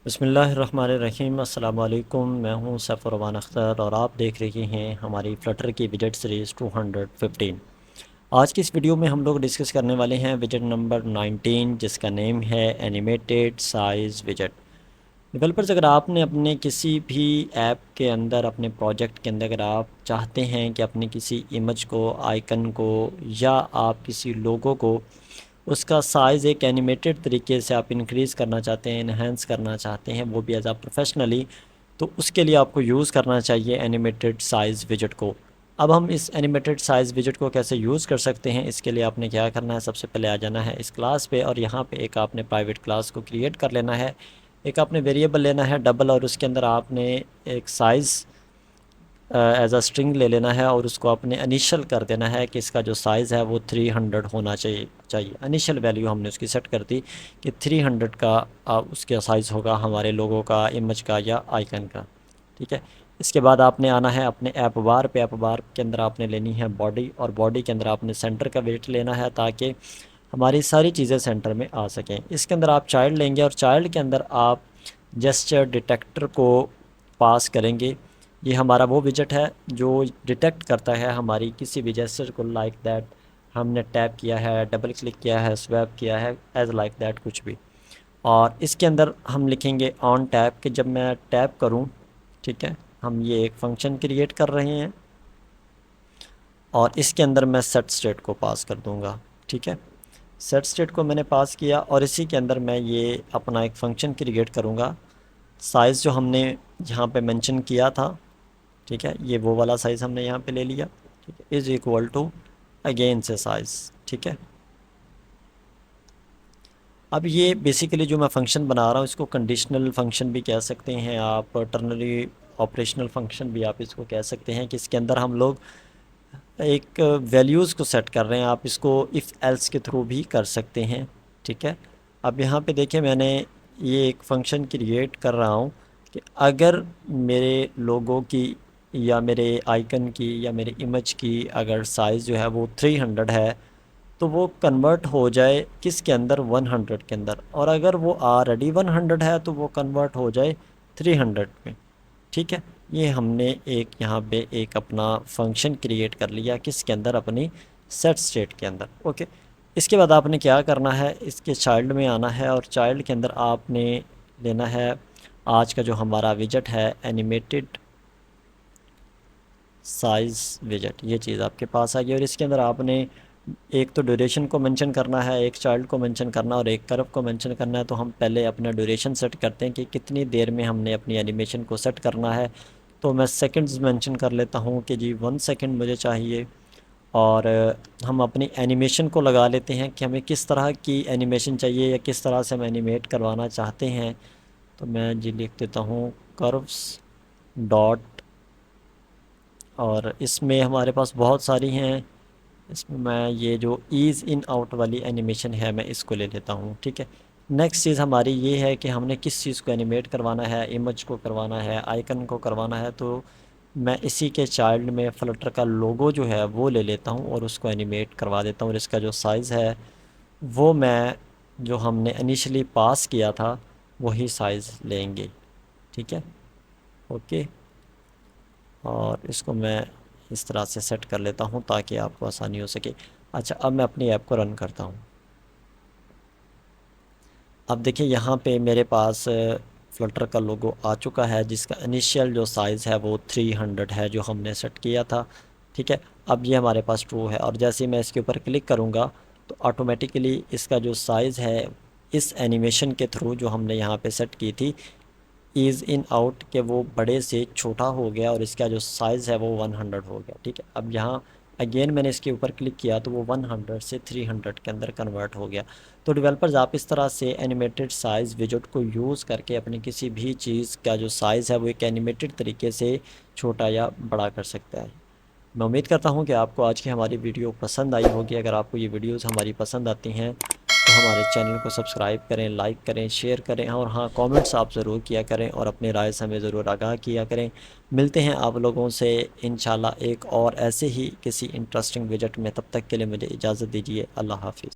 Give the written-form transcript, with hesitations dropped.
बिस्मिल्लाहिर्रहमानिर्रहीम। अस्सलाम वालेकुम। मैं हूं सैफुर अख्तर और आप देख रहे हैं हमारी फ्लटर की विजेट सीरीज़ 215। आज की इस वीडियो में हम लोग डिस्कस करने वाले हैं विजेट नंबर 19, जिसका नेम है एनिमेटेड साइज़ विजेट। डेवलपर्स, अगर आपने अपने किसी भी ऐप के अंदर, अपने प्रोजेक्ट के अंदर, अगर आप चाहते हैं कि अपनी किसी इमेज को, आइकन को, या आप किसी लोगो को, उसका साइज़ एक एनिमेटेड तरीके से आप इंक्रीज़ करना चाहते हैं, इन्हेंस करना चाहते हैं, वो भी एज आ प्रोफेशनली, तो उसके लिए आपको यूज़ करना चाहिए एनिमेटेड साइज़ विजेट को। अब हम इस एनिमेटेड साइज़ विजेट को कैसे यूज़ कर सकते हैं, इसके लिए आपने क्या करना है, सबसे पहले आ जाना है इस क्लास पे और यहाँ पे एक आपने प्राइवेट क्लास को क्रिएट कर लेना है। एक आपने वेरिएबल लेना है डबल, और उसके अंदर आपने एक साइज़ एज अ स्ट्रिंग ले लेना है और उसको आपने इनिशियल कर देना है कि इसका जो साइज़ है वो 300 होना चाहिए। इनिशियल वैल्यू हमने उसकी सेट कर दी कि 300 का उसका साइज़ होगा हमारे लोगों का, इमेज का या आइकन का। ठीक है। इसके बाद आपने आना है अपने ऐप बार पे। ऐप बार के अंदर आपने लेनी है बॉडी, और बॉडी के अंदर आपने सेंटर का वेट लेना है ताकि हमारी सारी चीज़ें सेंटर में आ सकें। इसके अंदर आप चाइल्ड लेंगे और चाइल्ड के अंदर आप जेस्चर डिटेक्टर को पास करेंगे। ये हमारा वो विजेट है जो डिटेक्ट करता है हमारी किसी भी जेस्चर को, लाइक दैट हमने टैप किया है, डबल क्लिक किया है, स्वैप किया है, एज लाइक दैट कुछ भी। और इसके अंदर हम लिखेंगे ऑन टैप कि जब मैं टैप करूं, ठीक है, हम ये एक फंक्शन क्रिएट कर रहे हैं और इसके अंदर मैं सेट स्टेट को पास कर दूंगा। ठीक है, सेट स्टेट को मैंने पास किया और इसी के अंदर मैं ये अपना एक फ़ंक्शन क्रिएट करूँगा। साइज़ जो हमने यहाँ पे मेंशन किया था, ठीक है, ये वो वाला साइज़ हमने यहाँ पे ले लिया। ठीक है, इज़ इक्वल टू अगेन से साइज़। ठीक है, अब ये बेसिकली जो मैं फ़ंक्शन बना रहा हूँ इसको कंडीशनल फ़ंक्शन भी कह सकते हैं आप, टर्नरी ऑपरेशनल फ़ंक्शन भी आप इसको कह सकते हैं, कि इसके अंदर हम लोग एक वैल्यूज़ को सेट कर रहे हैं। आप इसको इफ़ एल्स के थ्रू भी कर सकते हैं। ठीक है, अब यहाँ पे देखिए मैंने ये एक फ़ंक्शन क्रिएट कर रहा हूँ कि अगर मेरे लोगों की या मेरे आइकन की या मेरे इमेज की अगर साइज़ जो है वो 300 है तो वो कन्वर्ट हो जाए किसके अंदर, 100 के अंदर, और अगर वो ऑलरेडी 100 है तो वो कन्वर्ट हो जाए 300 में। ठीक है, ये हमने एक यहाँ पे एक अपना फंक्शन क्रिएट कर लिया किसके अंदर, अपनी सेट स्टेट के अंदर। ओके, इसके बाद आपने क्या करना है, इसके चाइल्ड में आना है और चाइल्ड के अंदर आपने लेना है आज का जो हमारा विजेट है एनिमेटेड साइज़ विजेट। ये चीज़ आपके पास आ गई और इसके अंदर आपने एक तो ड्यूरेशन को मेंशन करना है, एक चाइल्ड को मेंशन करना और एक कर्व को मेंशन करना है। तो हम पहले अपना ड्यूरेशन सेट करते हैं कि कितनी देर में हमने अपनी एनिमेशन को सेट करना है। तो मैं सेकंड्स मेंशन कर लेता हूँ कि जी 1 सेकंड मुझे चाहिए। और हम अपनी एनिमेशन को लगा लेते हैं कि हमें किस तरह की एनिमेशन चाहिए या किस तरह से हम एनिमेट करवाना चाहते हैं। तो मैं जी लिख देता हूँ कर्व्स डॉट, और इसमें हमारे पास बहुत सारी हैं। इसमें मैं ये जो ईज़ इन आउट वाली एनिमेशन है मैं इसको ले लेता हूँ। ठीक है, नेक्स्ट चीज़ हमारी ये है कि हमने किस चीज़ को एनिमेट करवाना है, इमेज को करवाना है, आइकन को करवाना है। तो मैं इसी के चाइल्ड में फ्लटर का लोगो जो है वो ले लेता हूँ और उसको एनिमेट करवा देता हूँ। और इसका जो साइज़ है वो मैं जो हमने इनिशियली पास किया था वही साइज़ लेंगे। ठीक है, ओके, और इसको मैं इस तरह से सेट कर लेता हूँ ताकि आपको आसानी हो सके। अच्छा, अब मैं अपनी ऐप को रन करता हूँ। अब देखिए यहाँ पे मेरे पास फ्लटर का लोगो आ चुका है जिसका इनिशियल जो साइज़ है वो 300 है जो हमने सेट किया था। ठीक है, अब ये हमारे पास ट्रू है और जैसे ही मैं इसके ऊपर क्लिक करूँगा तो ऑटोमेटिकली इसका जो साइज़ है इस एनिमेशन के थ्रू जो हमने यहाँ पे सेट की थी ईज़ इन आउट के, वो बड़े से छोटा हो गया और इसका जो साइज़ है वो 100 हो गया। ठीक है, अब यहाँ अगेन मैंने इसके ऊपर क्लिक किया तो वो 100 से 300 के अंदर कन्वर्ट हो गया। तो डेवलपर्स, आप इस तरह से एनिमेटेड साइज़ विजेट को यूज़ करके अपनी किसी भी चीज़ का जो साइज़ है वो एक एनिमेटेड तरीके से छोटा या बड़ा कर सकता है। मैं उम्मीद करता हूँ कि आपको आज की हमारी वीडियो पसंद आई होगी। अगर आपको ये वीडियोज़ हमारी पसंद आती हैं तो हमारे चैनल को सब्सक्राइब करें, लाइक करें, शेयर करें और हाँ, कमेंट्स आप ज़रूर किया करें और अपनी राय से हमें ज़रूर आगाह किया करें। मिलते हैं आप लोगों से इंशाल्लाह एक और ऐसे ही किसी इंटरेस्टिंग विजेट में। तब तक के लिए मुझे इजाज़त दीजिए। अल्लाह हाफिज़।